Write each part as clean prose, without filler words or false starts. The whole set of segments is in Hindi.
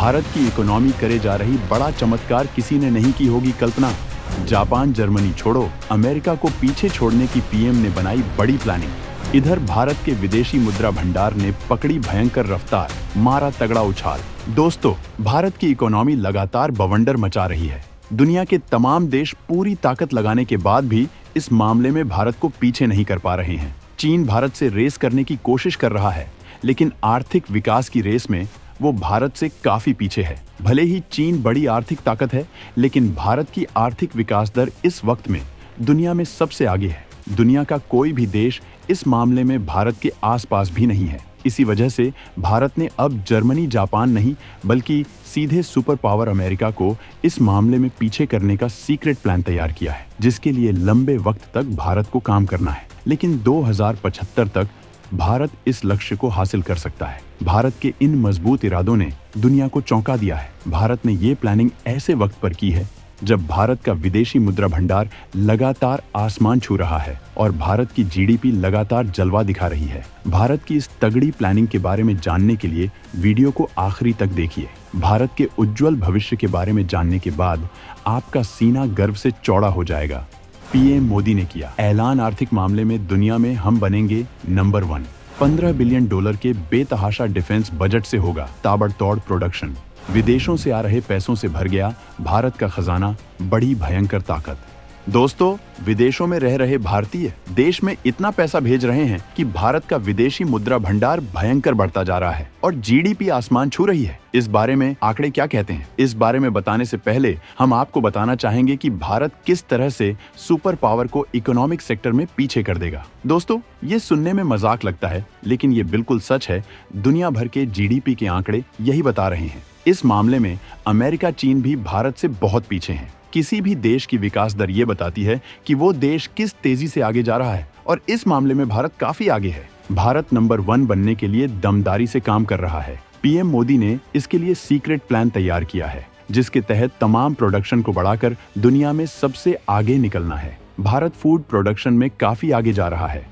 भारत की इकोनॉमी करे जा रही बड़ा चमत्कार किसी ने नहीं की होगी कल्पना। जापान जर्मनी छोड़ो, अमेरिका को पीछे छोड़ने की पीएम ने बनाई बड़ी प्लानिंग। इधर भारत के विदेशी मुद्रा भंडार ने पकड़ी भयंकर रफ्तार, मारा तगड़ा उछाल। दोस्तों, भारत की इकोनॉमी लगातार बवंडर मचा रही है। दुनिया के तमाम देश पूरी ताकत लगाने के बाद भी इस मामले में भारत को पीछे नहीं कर पा रहे हैं। चीन भारत से रेस करने की कोशिश कर रहा है, लेकिन आर्थिक विकास की रेस में वो भारत से काफी पीछे है। भले ही चीन बड़ी आर्थिक ताकत है, लेकिन भारत की आर्थिक विकास दर इस वक्त में दुनिया में सबसे आगे है। दुनिया का कोई भी देश इस मामले में भारत के आसपास भी नहीं है। इसी वजह से भारत ने अब जर्मनी जापान नहीं, बल्कि सीधे सुपर पावर अमेरिका को इस मामले में पीछे करने का सीक्रेट प्लान तैयार किया है, जिसके लिए लंबे वक्त तक भारत को काम करना है। लेकिन 2075 तक भारत इस लक्ष्य को हासिल कर सकता है। भारत के इन मजबूत इरादों ने दुनिया को चौंका दिया है। भारत ने ये प्लानिंग ऐसे वक्त पर की है जब भारत का विदेशी मुद्रा भंडार लगातार आसमान छू रहा है और भारत की जीडीपी लगातार जलवा दिखा रही है। भारत की इस तगड़ी प्लानिंग के बारे में जानने के लिए वीडियो को आखिरी तक देखिए। भारत के उज्जवल भविष्य के बारे में जानने के बाद आपका सीना गर्व से चौड़ा हो जाएगा। पीएम मोदी ने किया ऐलान, आर्थिक मामले में दुनिया में हम बनेंगे नंबर 1। $15 बिलियन के बेतहाशा डिफेंस बजट से होगा ताबड़तोड़ प्रोडक्शन। विदेशों से आ रहे पैसों से भर गया भारत का खजाना, बड़ी भयंकर ताकत। दोस्तों, विदेशों में रह रहे भारतीय देश में इतना पैसा भेज रहे हैं कि भारत का विदेशी मुद्रा भंडार भयंकर बढ़ता जा रहा है और जीडीपी आसमान छू रही है। इस बारे में आंकड़े क्या कहते हैं, इस बारे में बताने से पहले हम आपको बताना चाहेंगे कि भारत किस तरह से सुपर पावर को इकोनॉमिक सेक्टर में पीछे कर देगा। दोस्तों, ये सुनने में मजाक लगता है, लेकिन ये बिल्कुल सच है। दुनिया भर के जीडीपी के आंकड़े यही बता रहे हैं। इस मामले में अमेरिका, चीन भी भारत से बहुत पीछे हैं। किसी भी देश की विकास दर ये बताती है कि वो देश किस तेजी से आगे जा रहा है, और इस मामले में भारत काफी आगे है। भारत नंबर 1 बनने के लिए दमदारी से काम कर रहा है। पीएम मोदी ने इसके लिए सीक्रेट प्लान तैयार किया है, जिसके तहत तमाम प्रोडक्शन को बढ़ाकर दुनिया में सबसे आगे निकलना है। भारत फूड प्रोडक्शन में काफी आगे जा रहा है,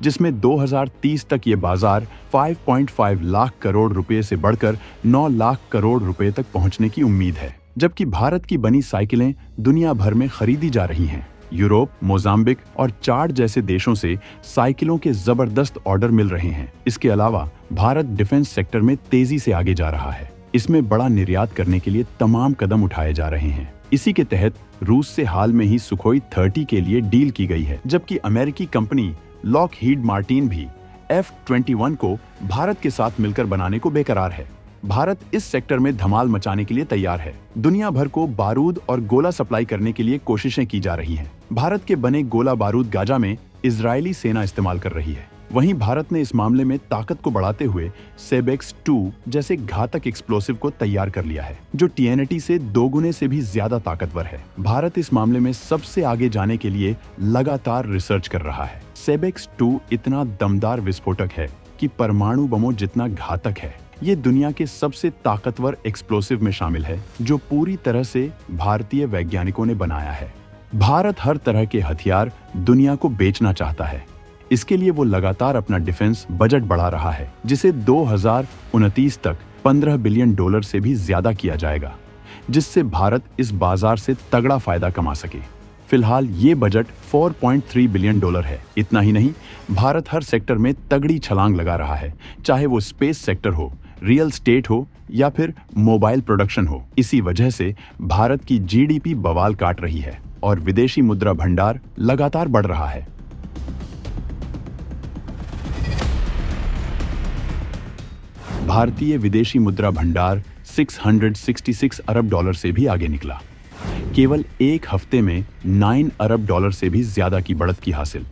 जिसमें 2030 तक ये बाजार 5.5 लाख करोड़ रुपए से बढ़कर 9 लाख करोड़ रुपए तक पहुंचने की उम्मीद है। जबकि भारत की बनी साइकिलें दुनिया भर में खरीदी जा रही हैं। यूरोप, मोजाम्बिक और चाड जैसे देशों से साइकिलों के जबरदस्त ऑर्डर मिल रहे हैं। इसके अलावा भारत डिफेंस सेक्टर में तेजी से आगे जा रहा है। इसमें बड़ा निर्यात करने के लिए तमाम कदम उठाए जा रहे हैं। इसी के तहत रूस से हाल में ही सुखोई 30 के लिए डील की गई है, जबकि अमेरिकी कंपनी लॉकहीड मार्टिन भी F-21 को भारत के साथ मिलकर बनाने को बेकरार है। भारत इस सेक्टर में धमाल मचाने के लिए तैयार है। दुनिया भर को बारूद और गोला सप्लाई करने के लिए कोशिशें की जा रही हैं। भारत के बने गोला बारूद गाजा में इजरायली सेना इस्तेमाल कर रही है। वहीं भारत ने इस मामले में ताकत को बढ़ाते हुए सेबेक्स 2 जैसे घातक एक्सप्लोसिव को तैयार कर लिया है, जो TNT से 2 गुने से भी ज्यादा ताकतवर है। भारत इस मामले में सबसे आगे जाने के लिए लगातार रिसर्च कर रहा है। सेबेक्स 2 इतना दमदार विस्फोटक है कि परमाणु बमों जितना घातक है। ये दुनिया के सबसे ताकतवर एक्सप्लोसिव में शामिल है, जो पूरी तरह से भारतीय वैज्ञानिकों ने बनाया है। भारत हर तरह के हथियार दुनिया को बेचना चाहता है। इसके लिए वो लगातार अपना डिफेंस बजट बढ़ा रहा है, जिसे 2029 तक $15 बिलियन से भी ज्यादा किया जाएगा, जिससे भारत इस बाजार से तगड़ा फायदा कमा सके। फिलहाल ये बजट $4.3 बिलियन है। इतना ही नहीं, भारत हर सेक्टर में तगड़ी छलांग लगा रहा है, चाहे वो स्पेस सेक्टर हो, रियल स्टेट हो या फिर मोबाइल प्रोडक्शन हो। इसी वजह से भारत की जीडीपी बवाल काट रही है और विदेशी मुद्रा भंडार लगातार बढ़ रहा है। भारतीय विदेशी मुद्रा भंडार $666 अरब से भी आगे निकला। केवल एक हफ्ते में $9 अरब से भी ज्यादा की बढ़त की हासिल।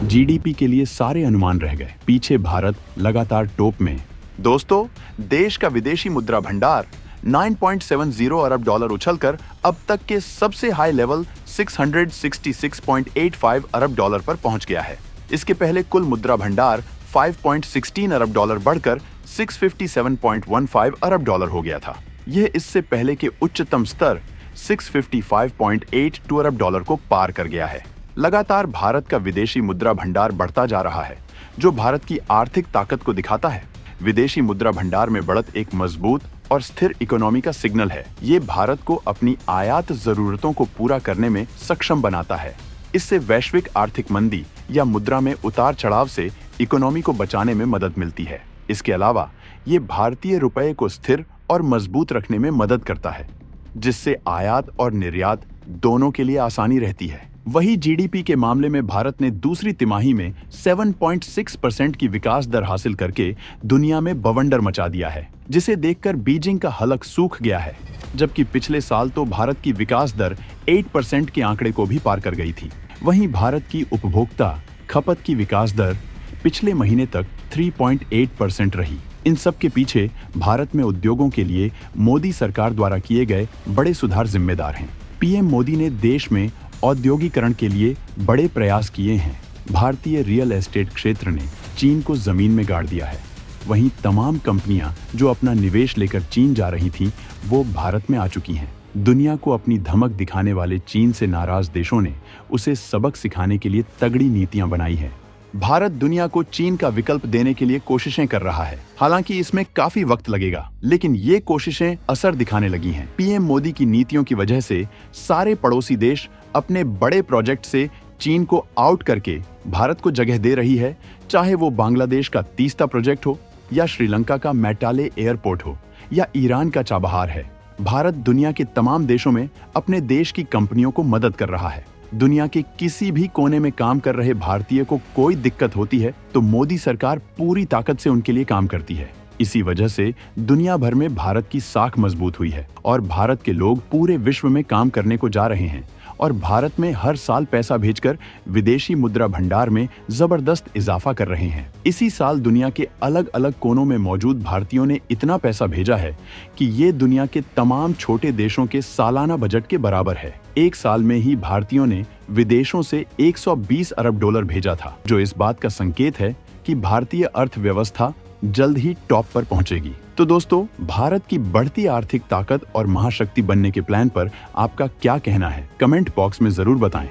जीडीपी के लिए सारे अनुमान रह गए, पीछे भारत लगातार टॉप में। दोस्तों, देश का विदेशी मुद्रा भंडार 9.70 अरब डॉलर उछलकर अब तक के सबसे हाई लेवल 666.85 अरब डॉलर पर पहुंच गया है। इसके पहले कुल मुद्रा भंडार 5.16 अरब डॉलर बढ़कर 657.15 अरब डॉलर हो गया था। यह इससे पहले के उच्चतम स्तर 655.82 अरब डॉलर को पार कर गया है। लगातार भारत का विदेशी मुद्रा भंडार बढ़ता जा रहा है, जो भारत की आर्थिक ताकत को दिखाता है। विदेशी मुद्रा भंडार में बढ़त एक मजबूत और स्थिर इकोनॉमी का सिग्नल है। ये भारत को अपनी आयात जरूरतों को पूरा करने में सक्षम बनाता है। इससे वैश्विक आर्थिक मंदी या मुद्रा में उतार चढ़ाव से इकोनॉमी को बचाने में मदद मिलती है। इसके अलावा ये भारतीय रुपये को स्थिर और मजबूत रखने में मदद करता है, जिससे आयात और निर्यात दोनों के लिए आसानी रहती है। वही जीडीपी के मामले में भारत ने दूसरी तिमाही में 7.6% की विकास दर हासिल करके दुनिया में बवंडर मचा दिया है, जिसे देखकर बीजिंग का हलक सूख गया है। जबकि पिछले साल तो भारत की विकास दर 8% के आंकड़े को भी पार कर गई थी। वहीं भारत की उपभोक्ता खपत की विकास दर पिछले महीने तक 3.8% रही। इन सब के पीछे भारत में उद्योगों के लिए मोदी सरकार द्वारा किए गए बड़े सुधार जिम्मेदार हैं। पीएम मोदी ने देश में औद्योगिकरण के लिए बड़े प्रयास किए हैं। भारतीय रियल एस्टेट क्षेत्र ने चीन को जमीन में गाड़ दिया है। वहीं तमाम कंपनियां जो अपना निवेश लेकर चीन जा रही थीं, वो भारत में आ चुकी हैं। दुनिया को अपनी धमक दिखाने वाले चीन से नाराज देशों ने उसे सबक सिखाने के लिए तगड़ी नीतियां बनाई है। भारत दुनिया को चीन का विकल्प देने के लिए कोशिशें कर रहा है। हालांकि इसमें काफी वक्त लगेगा, लेकिन ये कोशिशें असर दिखाने लगी हैं। पीएम मोदी की नीतियों की वजह से सारे पड़ोसी देश अपने बड़े प्रोजेक्ट से चीन को आउट करके भारत को जगह दे रही है, चाहे वो बांग्लादेश का तीस्ता प्रोजेक्ट हो या श्रीलंका का मैटाले एयरपोर्ट हो या ईरान का चाबहार है। भारत दुनिया के तमाम देशों में अपने देश की कंपनियों को मदद कर रहा है। दुनिया के किसी भी कोने में काम कर रहे भारतीय को कोई दिक्कत होती है तो मोदी सरकार पूरी ताकत से उनके लिए काम करती है। इसी वजह से दुनिया भर में भारत की साख मजबूत हुई है और भारत के लोग पूरे विश्व में काम करने को जा रहे हैं और भारत में हर साल पैसा भेजकर विदेशी मुद्रा भंडार में जबरदस्त इजाफा कर रहे हैं। इसी साल दुनिया के अलग अलग कोनों में मौजूद भारतीयों ने इतना पैसा भेजा है कि ये दुनिया के तमाम छोटे देशों के सालाना बजट के बराबर है। एक साल में ही भारतीयों ने विदेशों से 120 अरब डॉलर भेजा था, जो इस बात का संकेत है कि भारतीय अर्थव्यवस्था जल्द ही टॉप पर पहुंचेगी। तो दोस्तों, भारत की बढ़ती आर्थिक ताकत और महाशक्ति बनने के प्लान पर आपका क्या कहना है? कमेंट बॉक्स में जरूर बताएं।